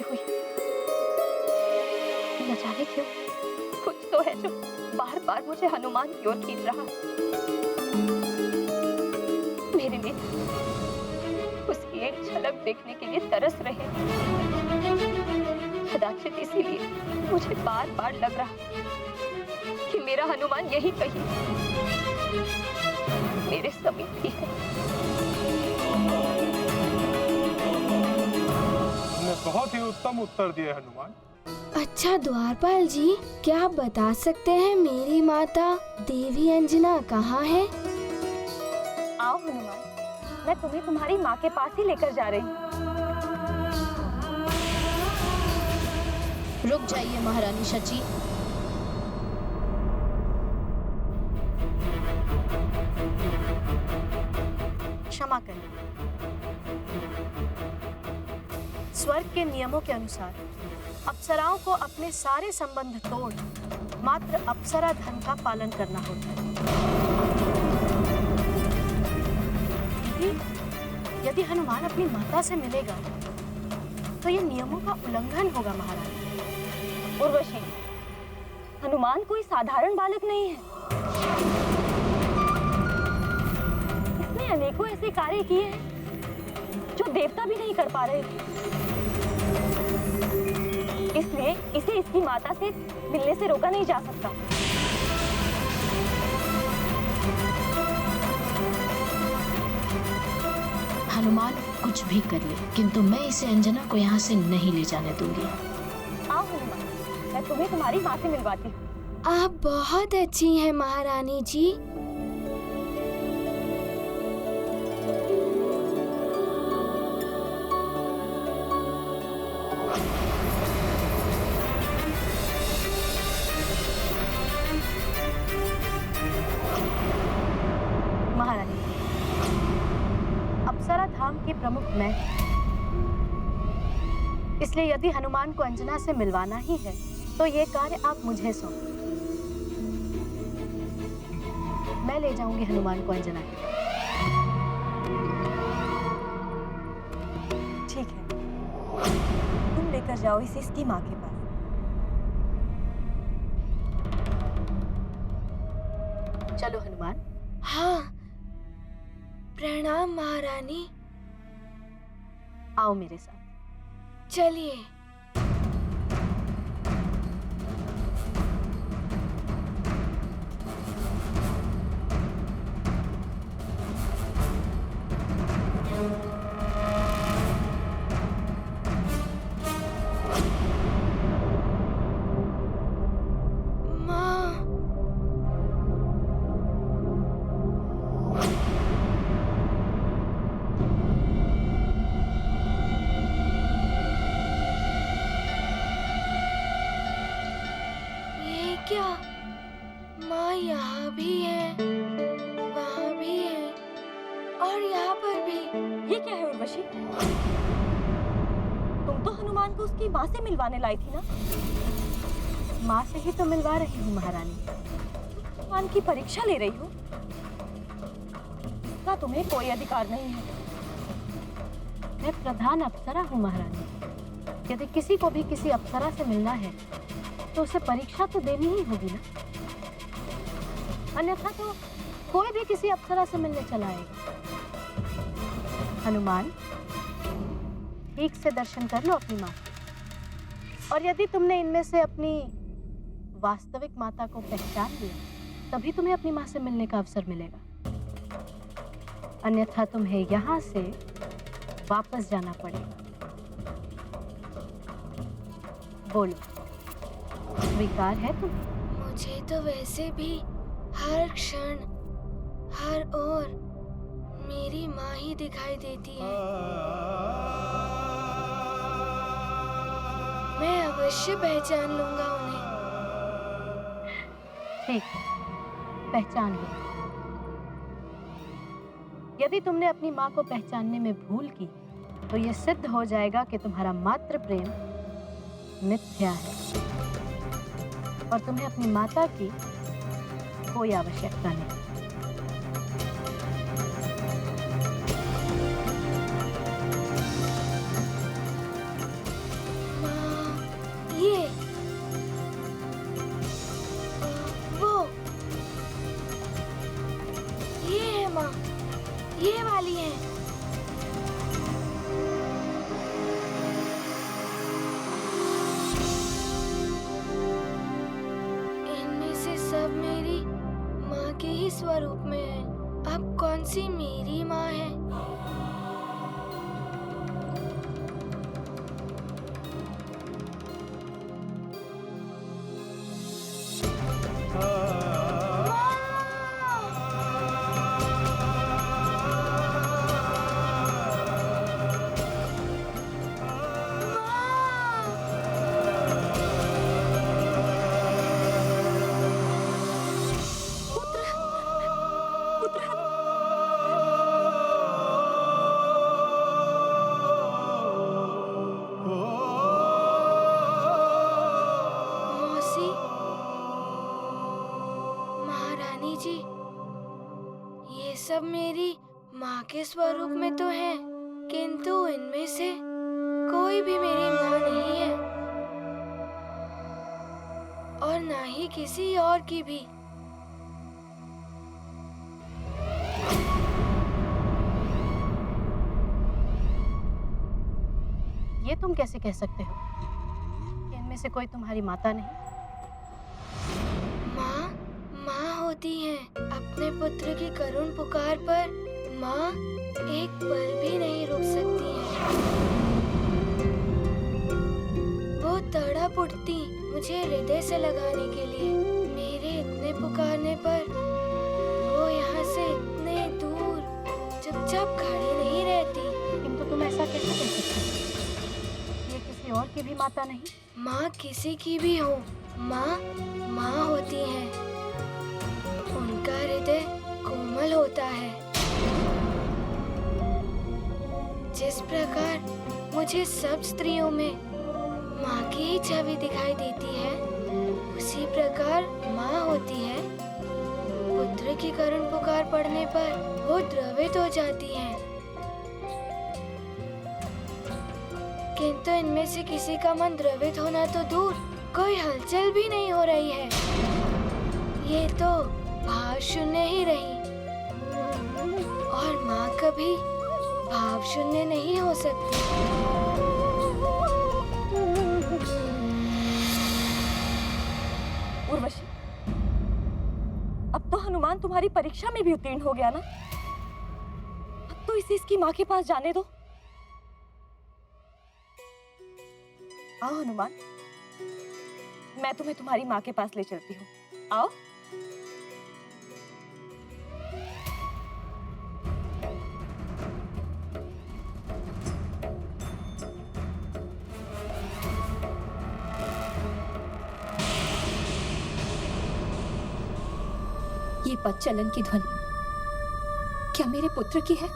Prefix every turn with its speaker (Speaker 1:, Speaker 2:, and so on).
Speaker 1: करती हुई। न जाने क्यों कुछ तो है जो बार बार मुझे हनुमान की ओर खींच रहा है। मेरे नेत्र उसकी एक झलक देखने के लिए तरस रहे हैं। कदाचित इसीलिए मुझे बार बार लग रहा कि मेरा हनुमान यही कहीं मेरे समीप ही है।
Speaker 2: तुमने बहुत ही उत्तम उत्तर दिए हनुमान।
Speaker 3: अच्छा द्वारपाल जी, क्या आप बता सकते हैं मेरी माता देवी अंजना कहाँ है?
Speaker 1: आओ हनुमान, मैं तुम्हें तुम्हारी माँ के पास ही लेकर जा रही हूँ।
Speaker 4: रुक जाइए महारानी शची।
Speaker 5: क्षमा करें। स्वर्ग के नियमों के अनुसार अप्सराओं को अपने सारे संबंध तोड़ मात्र अप्सरा धर्म का पालन करना होता है। यदि हनुमान अपनी माता से मिलेगा तो ये नियमों का उल्लंघन होगा महारानी।
Speaker 1: उर्वशी, हनुमान कोई साधारण बालक नहीं है। इसने अनेकों ऐसे कार्य किए हैं जो देवता भी नहीं कर पा रहे थे। इसलिए इसे इसकी माता से मिलने से रोका नहीं जा सकता।
Speaker 4: हनुमान कुछ भी कर ले, किंतु मैं इसे अंजना को यहाँ से नहीं ले जाने दूंगी।
Speaker 1: आओ हनुमान, मैं तुम्हें तुम्हारी माँ से मिलवाती हूँ।
Speaker 3: आप बहुत अच्छी हैं महारानी जी।
Speaker 5: महारानी, अप्सरा धाम की प्रमुख मैं, इसलिए यदि हनुमान को अंजना से मिलवाना ही है तो ये कार्य आप मुझे सौंपें। मैं ले जाऊंगी हनुमान को अंजना के।
Speaker 1: ठीक है, तुम लेकर जाओ इसे इसकी माँ के पास।
Speaker 5: चलो हनुमान।
Speaker 3: हाँ, प्रणाम महारानी।
Speaker 5: आओ मेरे साथ।
Speaker 3: चलिए। क्या माँ यहाँ भी है, वहाँ भी है और यहाँ पर भी।
Speaker 1: ये क्या है उर्वशी? तुम तो हनुमान को उसकी माँ से मिलवाने लाई थी ना?
Speaker 5: माँ से ही तो मिलवा रही हूँ महारानी।
Speaker 1: हनुमान की परीक्षा ले रही हो? इसका तुम्हें कोई अधिकार नहीं है।
Speaker 5: मैं प्रधान अप्सरा हूँ महारानी। यदि किसी को भी किसी अप्सरा से मिलना है तो उसे परीक्षा तो देनी ही होगी ना, अन्यथा तो कोई भी किसी अप्सरा से मिलने चला आएगा। हनुमान, ठीक से दर्शन कर लो अपनी माँ, और यदि तुमने इनमें से अपनी वास्तविक माता को पहचान लिया तभी तुम्हें अपनी माँ से मिलने का अवसर मिलेगा, अन्यथा तुम्हें यहाँ से वापस जाना पड़ेगा। बोलो, स्वीकार है तुम्हें?
Speaker 3: मुझे तो वैसे भी हर क्षण हर ओर मेरी माँ ही दिखाई देती है। मैं अवश्य पहचान लूंगा उन्हें।
Speaker 5: ठीक है, पहचान लो। यदि तुमने अपनी माँ को पहचानने में भूल की तो यह सिद्ध हो जाएगा कि तुम्हारा मात्र प्रेम मिथ्या है और तुम्हें अपनी माता की कोई आवश्यकता नहीं।
Speaker 3: सी मेरी माँ है। मौसी, महारानी जी, ये सब मेरी माँ के स्वरूप में तो है, किंतु इनमें से कोई भी मेरी माँ नहीं है और ना ही किसी और की भी।
Speaker 5: ये तुम कैसे कह सकते हो कि इनमें से कोई तुम्हारी माता नहीं?
Speaker 3: माँ होती है। अपने पुत्र की करुण पुकार पर माँ एक पल भी नहीं रुक सकती है। वो तड़प उठती मुझे हृदय से लगाने के लिए। मेरे इतने पुकारने पर वो यहाँ से इतने दूर चुपचाप खड़ी नहीं रहती।
Speaker 5: किंतु तुम ऐसा कैसे कह सकते हो? ये किसी और की भी माता नहीं?
Speaker 3: माँ किसी की भी हो, माँ होती है। उनका हृदय कोमल होता है। जिस प्रकार मुझे सब स्त्रियों में माँ की ही छवि दिखाई देती है, उसी प्रकार माँ होती है। पुत्र की करुण पुकार पड़ने पर वो द्रवित हो जाती है। किंतु इनमें से किसी का मन द्रवित होना तो दूर, कोई हलचल भी नहीं हो रही है। ये तो भाव शून्य ही रही और माँ कभी भाव शून्य नहीं हो सकती।
Speaker 1: उर्वशी, अब तो हनुमान तुम्हारी परीक्षा में भी उत्तीर्ण हो गया ना? अब तो इसे इसकी माँ के पास जाने दो। आओ हनुमान, मैं तुम्हें तुम्हारी माँ के पास ले चलती हूँ। आओ।
Speaker 6: ये पद चलन की ध्वनि क्या मेरे पुत्र की है?